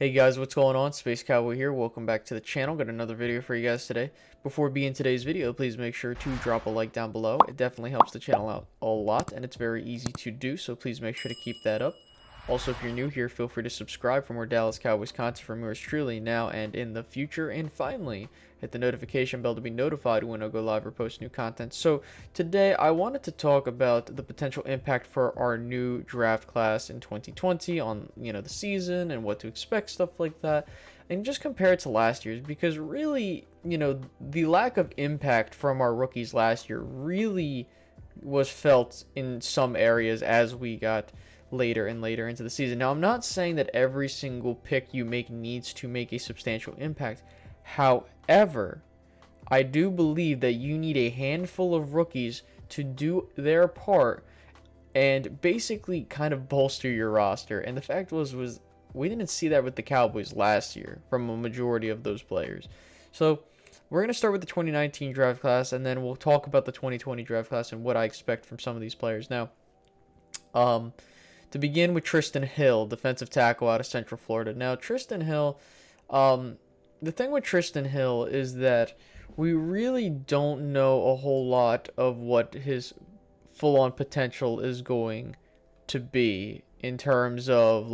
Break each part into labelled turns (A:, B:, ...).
A: Hey guys, what's going on? Space Cowboy here. Welcome back to the channel. Got another video for you guys today. Before we begin today's video, please make sure to drop a like down below. It definitely helps the channel out a lot, and it's very easy to do, so please make sure to keep that up. Also, if you're new here, feel free to subscribe for more Dallas Cowboys content from yours truly now and in the future. And finally, hit the notification bell to be notified when I go live or post new content. So today, I wanted to talk about the potential impact for our new draft class in 2020 on, the season and what to expect, stuff like that. And just compare it to last year's, because really, the lack of impact from our rookies last year really was felt in some areas as we got later and later into the season. Now, I'm not saying that every single pick you make needs to make a substantial impact. However, I do believe that you need a handful of rookies to do their part and basically kind of bolster your roster. And the fact was we didn't see that with the Cowboys last year from a majority of those players. So we're going to start with the 2019 draft class, and then we'll talk about the 2020 draft class and what I expect from some of these players. Now, to begin with Tristan Hill, defensive tackle out of Central Florida. Now, Tristan Hill, the thing with Tristan Hill is that we really don't know a whole lot of what his full-on potential is going to be in terms of,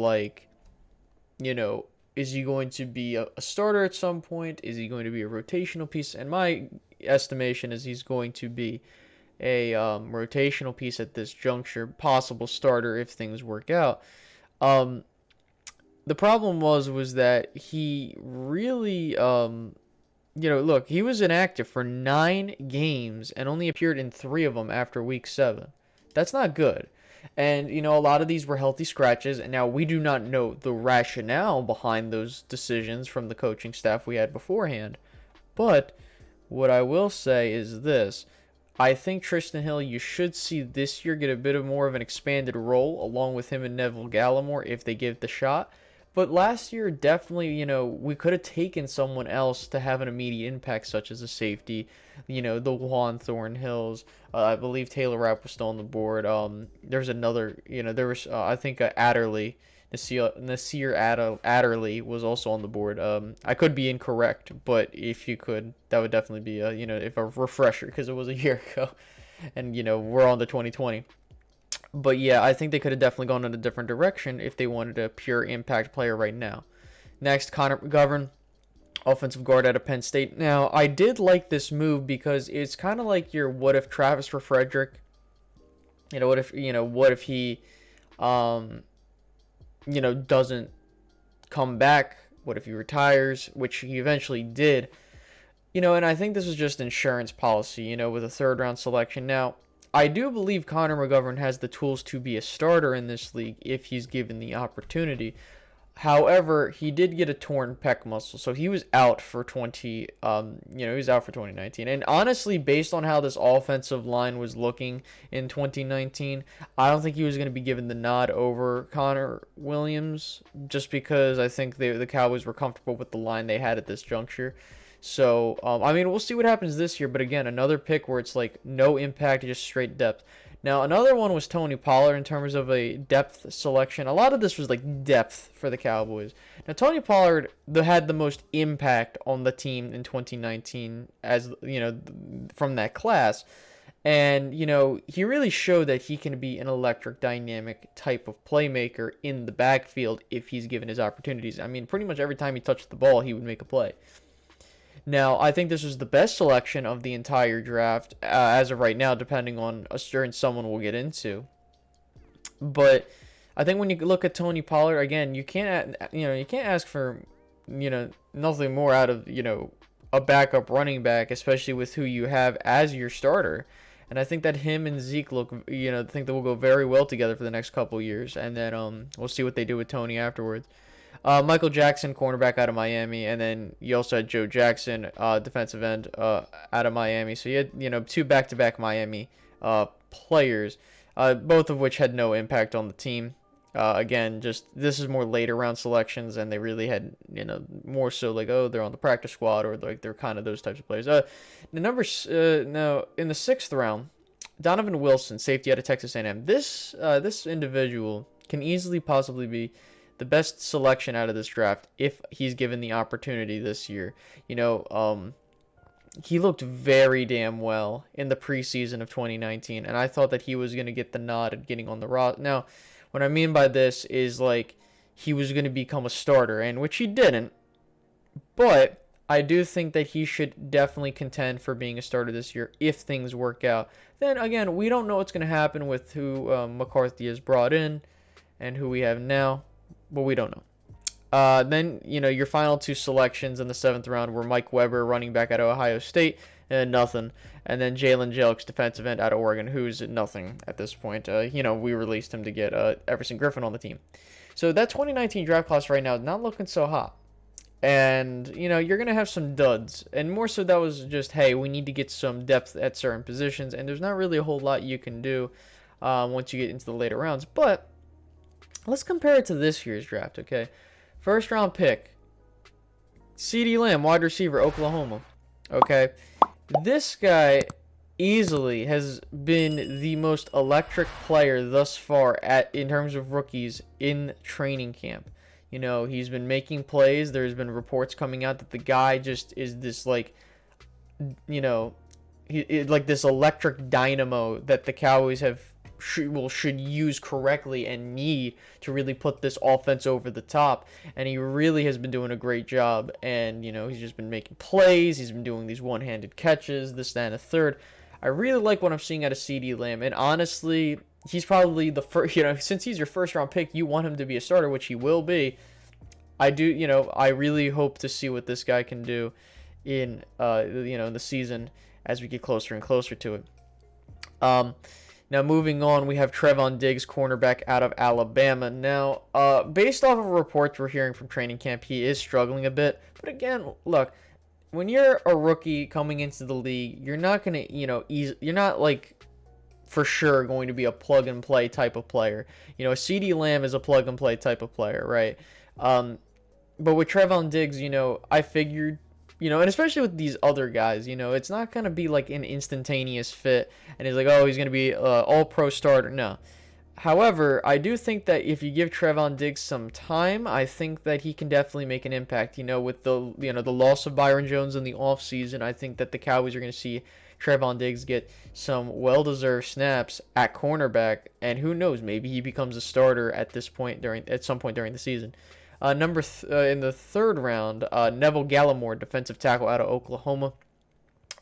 A: is he going to be a starter at some point? Is he going to be a rotational piece? And my estimation is he's going to be a rotational piece at this juncture, possible starter if things work out. The problem was that he really, look, he was inactive for 9 games and only appeared in 3 of them after week 7. That's not good. And, a lot of these were healthy scratches, and now we do not know the rationale behind those decisions from the coaching staff we had beforehand. But what I will say is this. I think Tristan Hill, you should see this year get a bit of more of an expanded role along with him and Neville Gallimore if they give it the shot. But last year, definitely, we could have taken someone else to have an immediate impact, such as a safety, the Juan Thornhills. I believe Taylor Rapp was still on the board. There's another, there was, I think, Adderley. Nasir Adderley was also on the board. I could be incorrect, but if you could, that would definitely be a refresher, because it was a year ago, and we're on the 2020. But yeah, I think they could have definitely gone in a different direction if they wanted a pure impact player right now. Next, Connor McGovern, offensive guard out of Penn State. Now, I did like this move because it's kind of like your what if Travis for Frederick. What if he doesn't come back? What if he retires? Which he eventually did. And I think this is just insurance policy, with a 3rd round selection. Now, I do believe Connor McGovern has the tools to be a starter in this league if he's given the opportunity. However, he did get a torn pec muscle, so he was out for he was out for 2019. And honestly, based on how this offensive line was looking in 2019, I don't think he was going to be given the nod over Connor Williams, just because I think the Cowboys were comfortable with the line they had at this juncture. So, we'll see what happens this year. But again, another pick where it's like no impact, just straight depth. Now, another one was Tony Pollard in terms of a depth selection. A lot of this was like depth for the Cowboys. Now, Tony Pollard had the most impact on the team in 2019 as, from that class. And, he really showed that he can be an electric, dynamic type of playmaker in the backfield if he's given his opportunities. Pretty much every time he touched the ball, he would make a play. Now, I think this was the best selection of the entire draft as of right now, depending on a certain someone we'll get into. But I think when you look at Tony Pollard, again, you can't ask for, nothing more out of, a backup running back, especially with who you have as your starter. And I think that him and Zeke I think they will go very well together for the next couple years. And then we'll see what they do with Tony afterwards. Michael Jackson, cornerback out of Miami, and then you also had Joe Jackson, defensive end out of Miami. So you had 2 back-to-back Miami players, both of which had no impact on the team. Again, just this is more later round selections, and they really had more so like, oh, they're on the practice squad, or like they're kind of those types of players. Now in the 6th round, Donovan Wilson, safety out of Texas A&M. This individual can easily possibly be the best selection out of this draft if he's given the opportunity this year. He looked very damn well in the preseason of 2019, and I thought that he was going to get the nod at getting on the roster. Now, what I mean by this is like he was going to become a starter, and which he didn't, but I do think that he should definitely contend for being a starter this year if things work out. Then again, we don't know what's going to happen with who McCarthy has brought in and who we have now, but we don't know. Then, your final two selections in the 7th round were Mike Weber, running back out of Ohio State, and nothing. And then Jalen Jelks, defensive end out of Oregon, who's nothing at this point. We released him to get Everson Griffin on the team. So that 2019 draft class right now is not looking so hot. And, you're going to have some duds. And more so that was just, hey, we need to get some depth at certain positions. And there's not really a whole lot you can do once you get into the later rounds. But let's compare it to this year's draft, okay? First round pick, CeeDee Lamb, wide receiver, Oklahoma. Okay, this guy easily has been the most electric player thus far in terms of rookies in training camp. He's been making plays. There's been reports coming out that the guy just is this like this electric dynamo that the Cowboys should use correctly and need to really put this offense over the top. And he really has been doing a great job. And he's just been making plays. He's been doing these one-handed catches, this, that, and a third. I really like what I'm seeing out of CeeDee Lamb. And honestly, he's probably the first. Since he's your first-round pick, you want him to be a starter, which he will be. I really hope to see what this guy can do in the season as we get closer and closer to it. Now, moving on, we have Trevon Diggs, cornerback out of Alabama. Now, based off of reports we're hearing from training camp, he is struggling a bit. But again, look, when you're a rookie coming into the league, you're not going to, you're not like for sure going to be a plug-and-play type of player. CeeDee Lamb is a plug-and-play type of player, right? But with Trevon Diggs, I figured, and especially with these other guys, it's not going to be like an instantaneous fit. And he's like, oh, he's going to be all-pro starter. No. However, I do think that if you give Trevon Diggs some time, I think that he can definitely make an impact. With the the loss of Byron Jones in the offseason, I think that the Cowboys are going to see Trevon Diggs get some well-deserved snaps at cornerback. And who knows, maybe he becomes a starter at some point during the season. In the 3rd round, Neville Gallimore, defensive tackle out of Oklahoma.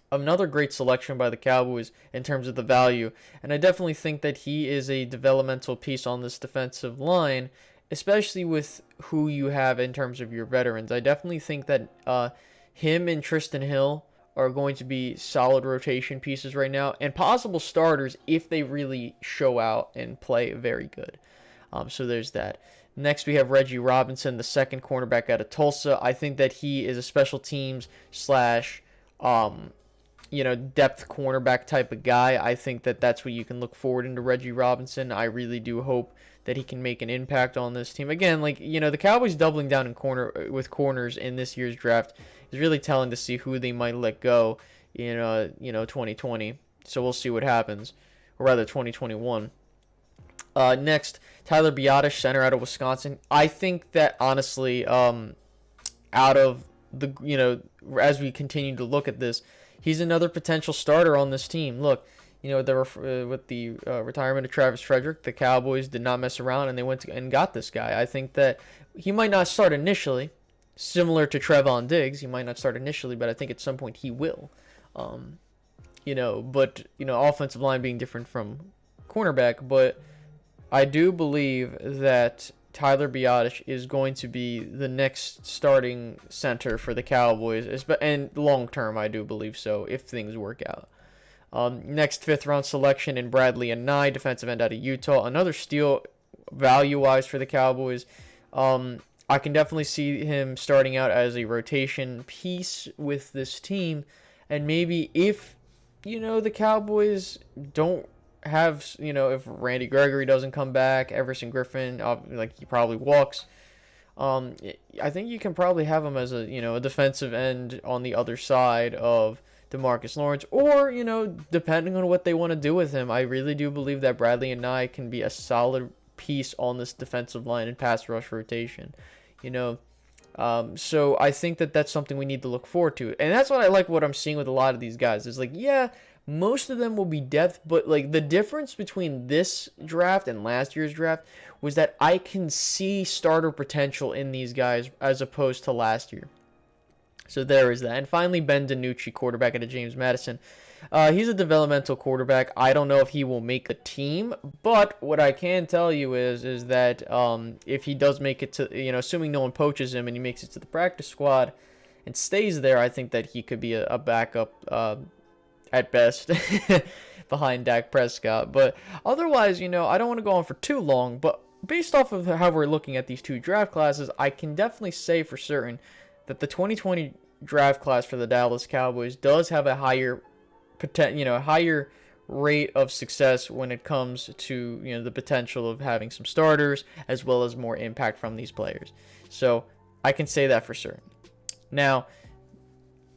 A: Another great selection by the Cowboys in terms of the value. And I definitely think that he is a developmental piece on this defensive line, especially with who you have in terms of your veterans. I definitely think that him and Tristan Hill are going to be solid rotation pieces right now and possible starters if they really show out and play very good. So there's that. Next, we have Reggie Robinson, the second cornerback out of Tulsa. I think that he is a special teams / depth cornerback type of guy. I think that that's what you can look forward into Reggie Robinson. I really do hope that he can make an impact on this team. Again, the Cowboys doubling down with corners in this year's draft is really telling to see who they might let go in 2020. So we'll see what happens, or rather 2021. Next, Tyler Biadasz, center out of Wisconsin. I think that honestly, out of the as we continue to look at this, he's another potential starter on this team. Look, with the retirement of Travis Frederick, the Cowboys did not mess around and they went and got this guy. I think that he might not start initially, similar to Trevon Diggs. He might not start initially, but I think at some point he will. Offensive line being different from cornerback, but I do believe that Tyler Biadasz is going to be the next starting center for the Cowboys, and long term, I do believe so, if things work out. Next, 5th round selection in Bradley Anae, defensive end out of Utah. Another steal value-wise for the Cowboys. I can definitely see him starting out as a rotation piece with this team, and maybe if, the Cowboys don't have, if Randy Gregory doesn't come back, Everson Griffin, he probably walks. I think you can probably have him as a defensive end on the other side of DeMarcus Lawrence, or depending on what they want to do with him. I really do believe that Bradley Anae can be a solid piece on this defensive line and pass rush rotation. You know, so I think that that's something we need to look forward to. And that's what I like what I'm seeing with a lot of these guys. Is like, yeah, most of them will be depth, but like the difference between this draft and last year's draft was that I can see starter potential in these guys as opposed to last year. So there is that. And finally, Ben DiNucci, quarterback at James Madison. He's a developmental quarterback. I don't know if he will make the team, but what I can tell you is that if he does make it to, assuming no one poaches him and he makes it to the practice squad and stays there, I think that he could be a backup at best behind Dak Prescott. But otherwise, I don't want to go on for too long, but based off of how we're looking at these two draft classes, I can definitely say for certain that the 2020 draft class for the Dallas Cowboys does have a higher higher rate of success when it comes to the potential of having some starters as well as more impact from these players. So I can say that for certain. Now,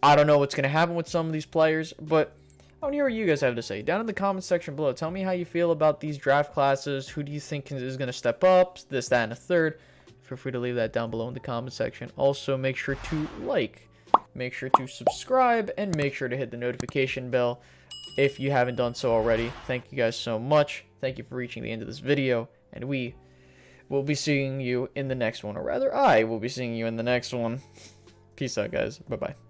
A: I don't know what's going to happen with some of these players, but I want to hear what you guys have to say. Down in the comments section below, tell me how you feel about these draft classes. Who do you think is going to step up? This, that, and a third. Feel free to leave that down below in the comment section. Also, make sure to like, make sure to subscribe, and make sure to hit the notification bell if you haven't done so already. Thank you guys so much. Thank you for reaching the end of this video, and we will be seeing you in the next one, or rather, I will be seeing you in the next one. Peace out, guys. Bye-bye.